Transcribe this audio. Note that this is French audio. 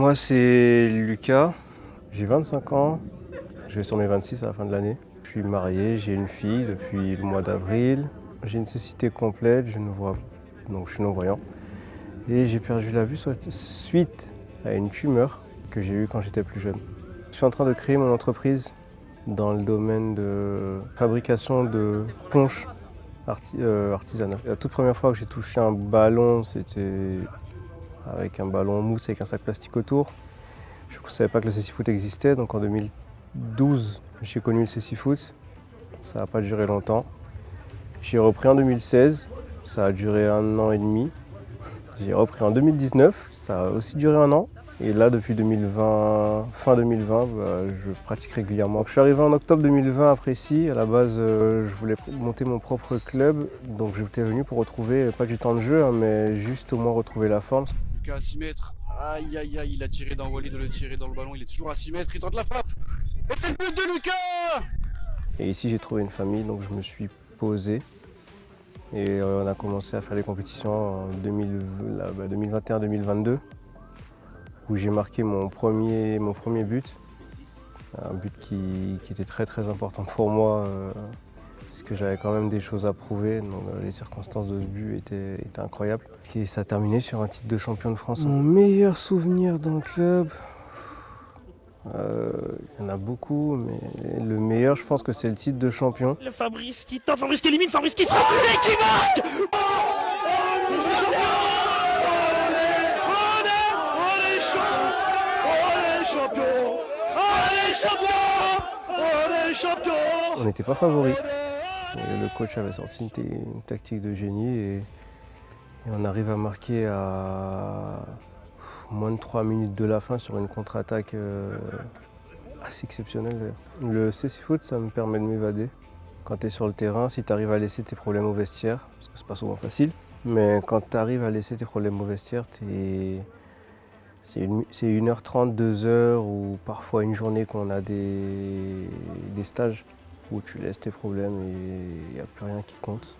Moi, c'est Lucas, j'ai 25 ans, je vais sur mes 26 à la fin de l'année. Je suis marié, j'ai une fille depuis le mois d'avril. J'ai une cécité complète, donc je suis non-voyant. Et j'ai perdu la vue suite à une tumeur que j'ai eue quand j'étais plus jeune. Je suis en train de créer mon entreprise dans le domaine de fabrication de ponches artisanales. La toute première fois que j'ai touché un ballon, c'était avec un ballon mousse avec un sac plastique autour. Je ne savais pas que le cécifoot existait, donc en 2012, j'ai connu le cécifoot. Ça n'a pas duré longtemps. J'ai repris en 2016, ça a duré 1 an et demi. J'ai repris en 2019, ça a aussi duré 1 an. Et là, depuis 2020, fin 2020, je pratique régulièrement. Je suis arrivé en octobre 2020 à Précy. À la base, je voulais monter mon propre club. Donc j'étais venu pour retrouver, pas du temps de jeu, hein, mais juste au moins retrouver la forme. Lucas à 6 mètres. Aïe aïe aïe, il a tiré dans Wally de le tirer dans le ballon. Il est toujours à 6 mètres. Il tente la frappe. Et c'est le but de Lucas. Et ici, j'ai trouvé une famille, donc je me suis posé. Et on a commencé à faire des compétitions en 2021-2022, où j'ai marqué mon premier but. Un but qui était très très important pour moi, parce que j'avais quand même des choses à prouver. Donc, les circonstances de ce but étaient incroyables. Et ça a terminé sur un titre de champion de France. Mon meilleur souvenir dans le club, il y en a beaucoup, mais le meilleur, je pense que c'est le titre de champion. Le Fabrice qui tente, Fabrice qui élimine, Fabrice qui frappe et qui marque. On n'était pas favoris. Le coach avait sorti une tactique de génie et on arrive à marquer à moins de 3 minutes de la fin sur une contre-attaque assez exceptionnelle. Le cécifoot, ça me permet de m'évader. Quand tu es sur le terrain, si tu arrives à laisser tes problèmes au vestiaire, parce que c'est pas souvent facile, mais quand tu arrives à laisser tes problèmes au vestiaire, c'est 1h30, 2h ou parfois une journée qu'on a des stages où tu laisses tes problèmes et il n'y a plus rien qui compte.